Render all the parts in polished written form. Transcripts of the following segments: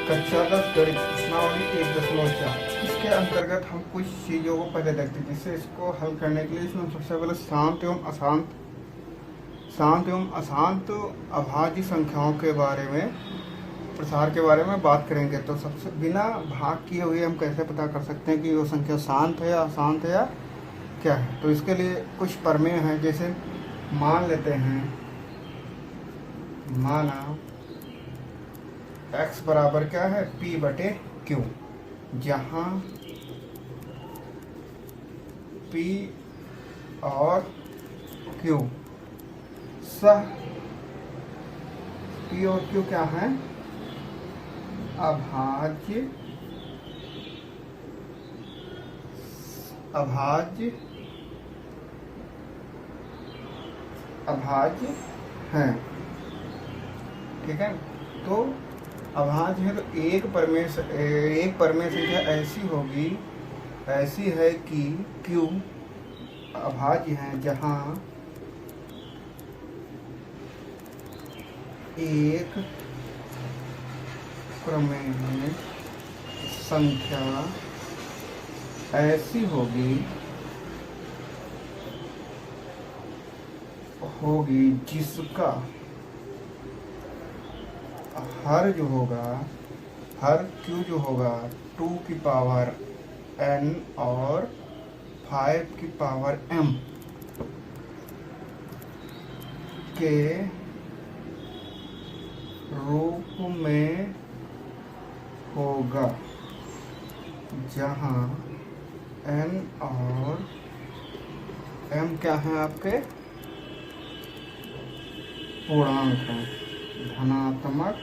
कक्षा 10 गणित प्रश्नावली 1.4। इसके अंतर्गत हम कुछ चीज़ों को पहले देखते हैं, जिससे इसको हल करने के लिए इसमें सबसे पहले शांत एवं अशांत अभाज्य संख्याओं के बारे में, प्रसार के बारे में बात करेंगे। तो सबसे बिना भाग किए हुए हम कैसे पता कर सकते हैं कि वो संख्या शांत है या अशांत है या क्या है। तो इसके लिए कुछ प्रमेय हैं, जैसे मान लेते हैं, माना x बराबर क्या है, p/q, जहाँ p और q सह p और q क्या है, अभाज्य है। ठीक है, तो अभाज्य है, तो एक प्रमेय संख्या ऐसी है कि q अभाज्य है, जहाँ एक प्रमेय संख्या ऐसी होगी जिसका हर q जो होगा 2 की पावर n और 5 की पावर m के रूप में होगा, जहाँ n और m क्या है, आपके पूर्णांक हैं, धनात्मक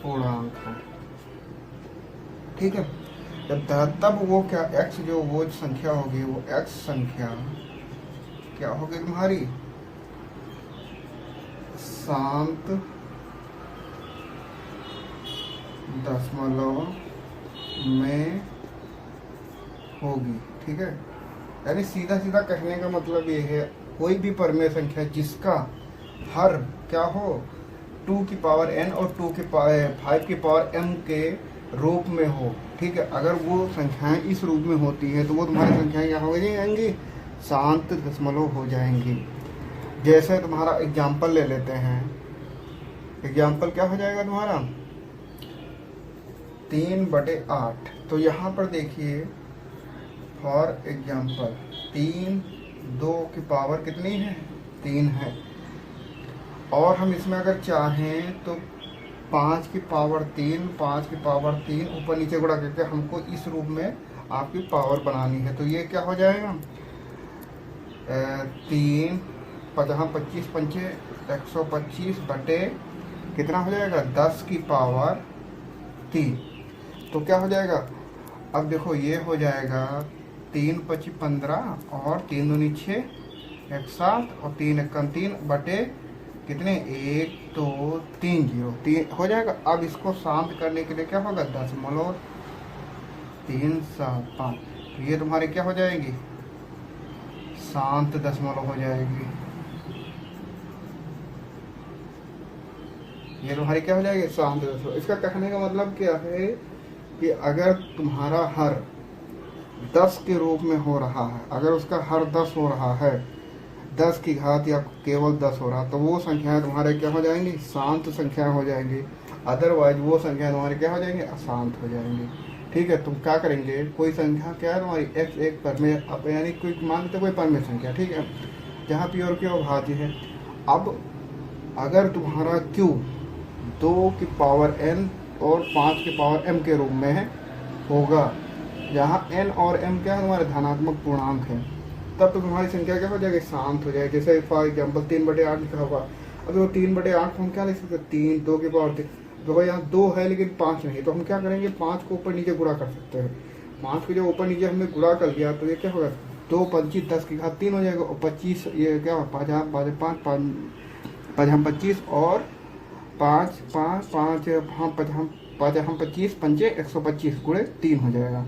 पूर्णांक है। ठीक है, तब वो क्या x जो वो संख्या होगी, वो x संख्या क्या होगी तुम्हारी, शांत दशमलव में होगी। ठीक है, यानी सीधा सीधा कहने का मतलब ये है, कोई भी परमेय संख्या जिसका हर क्या हो 2 की पावर n और 5 की पावर m के रूप में हो। ठीक है, अगर वो संख्याएं इस रूप में होती है तो वो तुम्हारी संख्याएं क्या हो जाएंगी, शांत दशमलव हो जाएंगी। जैसे तुम्हारा एग्जाम्पल ले लेते हैं, एग्जाम्पल क्या हो जाएगा तुम्हारा 3/8। तो यहाँ पर देखिए, फॉर एग्जाम्पल 2 की पावर कितनी है, 3 है, और हम इसमें अगर चाहें तो 5 की पावर 3 ऊपर नीचे गुणा करके हमको इस रूप में आपकी पावर बनानी है। तो ये क्या हो जाएगा, 3 5 25 5 125 बटे कितना हो जाएगा, 10 की पावर 3। तो क्या हो जाएगा, अब देखो ये हो जाएगा 3 5 15 और 3 दूनी 6 1 7 और 3 1 3 बटे कितने 1 2 3 0 3 हो जाएगा। अब इसको शांत करने के लिए क्या होगा, 0.375। तो ये तुम्हारी क्या हो जाएगी, शांत दशमलव हो जाएगी। ये तुम्हारी क्या हो जाएगी, शांत दशमलव। इसका कहने का मतलब क्या है कि अगर तुम्हारा हर 10 के रूप में हो रहा है, अगर उसका हर 10 हो रहा है, 10 की घात या केवल 10 हो रहा, तो वो संख्याएं तुम्हारे क्या हो जाएंगी, शांत संख्याएं हो जाएंगी। अदरवाइज वो संख्याएं तुम्हारी क्या हो जाएंगी, अशांत हो जाएंगी। ठीक है, तुम क्या करेंगे, कोई संख्या क्या है तुम्हारी x एक परमेय, यानी कोई मानते कोई परमेय संख्या, ठीक है, जहाँ p और q अभाज्य है। अब अगर तुम्हारा q 2 की पावर n और 5 की पावर m के रूप में है होगा, जहाँ n और m क्या है तुम्हारे धनात्मक पूर्णांक है, तब तो तुम्हारी संख्या क्या हो जाएगी, शांत हो जाएगी। जैसे फॉर एग्जाम्पल 3/8 लिखा हुआ, अब वो 3/8 को हम क्या लिख सकते हैं, 3 2 की पावर 3। देखो यहाँ 2 है लेकिन 5 नहीं, तो हम क्या करेंगे, 5 को ऊपर नीचे गुणा कर सकते हैं। 5 को जब ऊपर नीचे हमने गुणा कर लिया तो ये क्या होगा, 2 25 10 की घात 3 हो जाएगा, और 25 ये क्या होगा, 5 हम 25 और 5 5 5 हम 25 5 125 गुणे 3 हो जाएगा।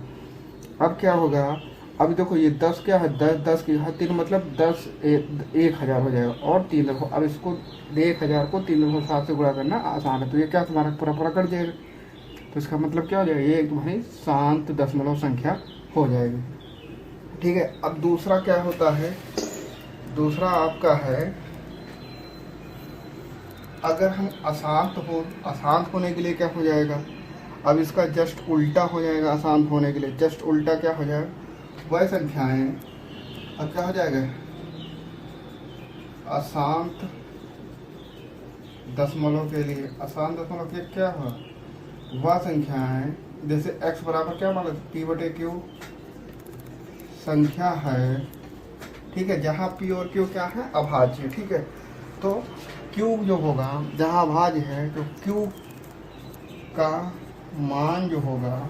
अब क्या होगा, अब देखो ये 10 क्या है, 10 की है 3, मतलब 10 1000 हो जाएगा। और 3 देखो, अब इसको 1000 को 3/7 से गुणा करना आसान है, तो ये क्या तुम्हारा पूरा पूरा कट जाएगा। तो इसका मतलब क्या हो जाएगा, ये तुम्हारी शांत दशमलव संख्या हो जाएगी। ठीक है, अब दूसरा क्या होता है, दूसरा आपका है अगर हम अशांत होने के लिए क्या हो जाएगा, अब इसका जस्ट उल्टा हो जाएगा। अशांत होने के लिए जस्ट उल्टा क्या हो जाएगा, वह संख्याएं अब क्या हो जाएगा, अशांत दशमलव के लिए, अशांत दशमलव के क्या हुआ, वह संख्याएं जैसे x बराबर क्या माना p/q संख्या है। ठीक है, जहाँ p और q क्या है, अभाज्य। ठीक है, तो q जो होगा, जहाँ अभाज्य है तो q का मान जो होगा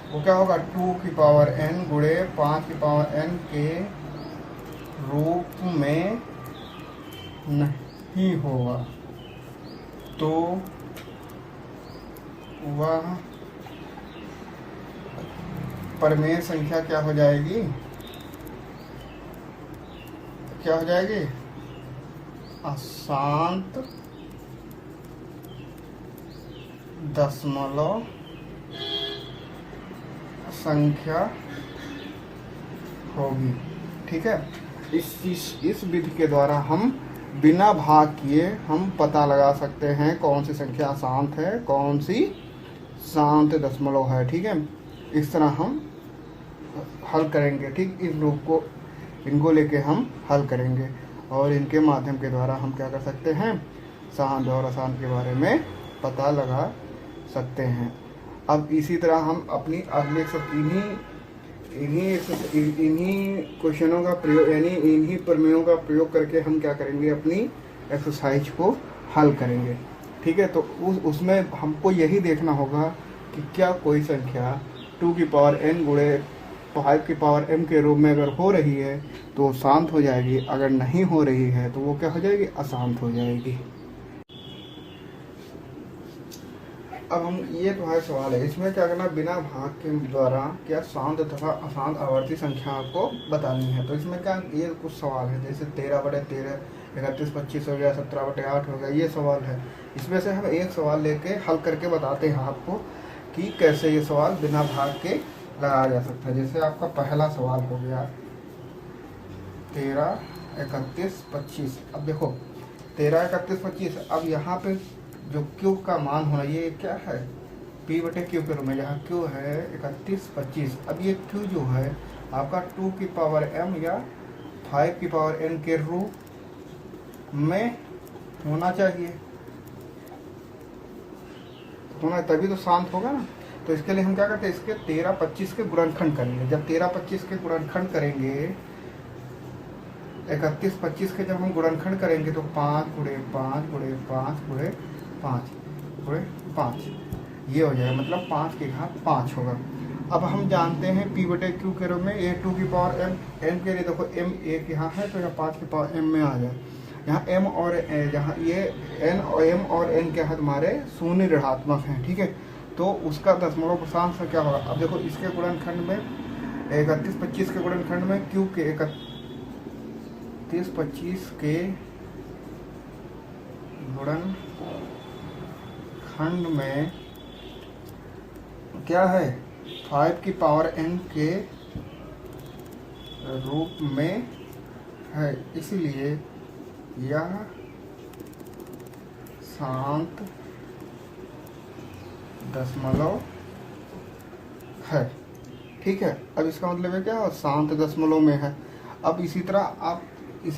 वो क्या होगा, 2n गुणे 5n के रूप में नहीं होगा। तो वह परिमेय संख्या क्या हो जाएगी, क्या हो जाएगी, अशांत दशमलव संख्या होगी। ठीक है, इस विधि के द्वारा हम बिना भाग किए हम पता लगा सकते हैं कौन सी संख्या अशांत है, कौन सी शांत दशमलव है। ठीक है, इस तरह हम हल करेंगे। ठीक, इस रूप को, इनको लेके हम हल करेंगे और इनके माध्यम के द्वारा हम क्या कर सकते हैं, शांत और अशांत के बारे में पता लगा सकते हैं। अब इसी तरह हम अपनी अगले इन्हीं क्वेश्चनों का प्रयोग, यानी इन्हीं प्रमेयों का प्रयोग करके हम क्या करेंगे, अपनी एक्सरसाइज को हल करेंगे। ठीक है, तो उसमें हमको यही देखना होगा कि क्या कोई संख्या 2n गुणे 5m के रूप में अगर हो रही है तो शांत हो जाएगी, अगर नहीं हो रही है तो वो क्या हो जाएगी, अशांत हो जाएगी। अब हम, ये तुम्हारा सवाल है, इसमें क्या करना, बिना भाग के द्वारा क्या शांत तथा अशांत आवर्ती संख्या को बतानी है। तो इसमें क्या, ये कुछ सवाल है, जैसे 13/13, 31/25 हो गया, 17/8 हो गया, ये सवाल है। इसमें से हम एक सवाल लेके हल करके बताते हैं आपको कि कैसे ये सवाल बिना भाग के लगाया जा सकता है। जैसे आपका पहला सवाल हो गया 13, 31, 25। अब देखो 13, 31, 25, अब यहाँ पे जो Q का मान होना, ये क्या है, P/Q के रूप में, जहाँ Q है 31, 25। अब ये Q जो है आपका 2m या 5n के रूप में होना चाहिए, होना, तभी तो शांत होगा ना। तो इसके लिए हम क्या करते हैं, इसके 13, 25 के गुणनखंड करेंगे। जब 13, 25 के गुणनखंड करेंगे, 31, 25 के जब हम गुणनखंड करेंगे तो 5 गुणे 5 गुणे 5 गुणे 5 गुणे 5 ये हो जाएगा, मतलब 5 की घात 5 होगा। अब हम जानते हैं P/Q के रूप में a 2m के लिए, देखो m एक यहाँ है तो यहाँ 5m में आ जाए। यहाँ m और जहाँ ये n और m और n क्या है, तुम्हारे शून्य ऋणात्मक हैं। ठीक है, तो उसका दशमलव स्थान से क्या होगा। अब देखो इसके गुणनखंड में 31, 25 के गुणनखंड में Q के 31, 25 के गुणनखंड में क्या है, 5n के रूप में है, इसलिए यह शांत दशमलव है। ठीक है, अब इसका मतलब है क्या, शांत दशमलव में है। अब इसी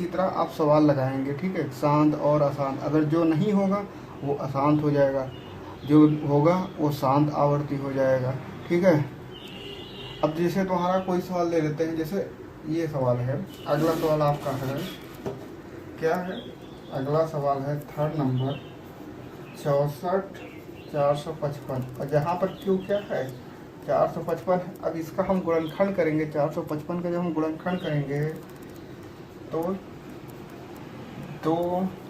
तरह आप सवाल लगाएंगे। ठीक है, शांत और अशांत, अगर जो नहीं होगा वो अशांत हो जाएगा, जो होगा वो शांत आवर्ती हो जाएगा। ठीक है, अब जैसे तुम्हारा कोई सवाल ले लेते हैं, जैसे ये सवाल है, अगला सवाल आपका है, क्या है, अगला सवाल है 3rd नंबर 64,455, और जहाँ पर Q क्या है, 455 है। अब इसका हम गुणनखंड करेंगे, 455 का जब हम गुणनखंड करेंगे तो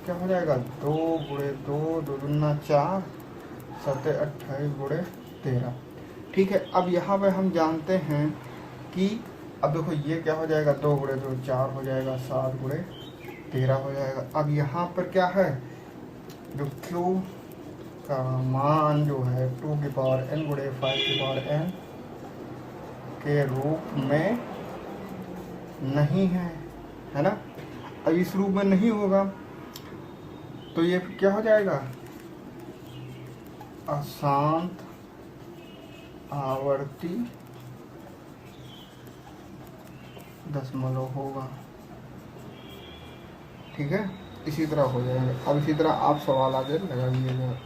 क्या हो जाएगा, 2 गुणे 2, 2 दूना 4, 7 28 गुणे 13। ठीक है, अब यहाँ पे हम जानते हैं कि अब देखो ये क्या हो जाएगा, 2 गुणे 2 4 हो जाएगा, 7 गुणे 13 हो जाएगा। अब यहाँ पर क्या है, जो q का मान जो है 2 की पावर n गुणे 5 की पावर n के रूप में नहीं है ना। अब इस रूप में नहीं होगा तो ये फिर क्या हो जाएगा, अशांत आवर्ती दशमलव होगा। ठीक है, इसी तरह हो जाएगा। अब इसी तरह आप सवाल आगे लगाइएगा।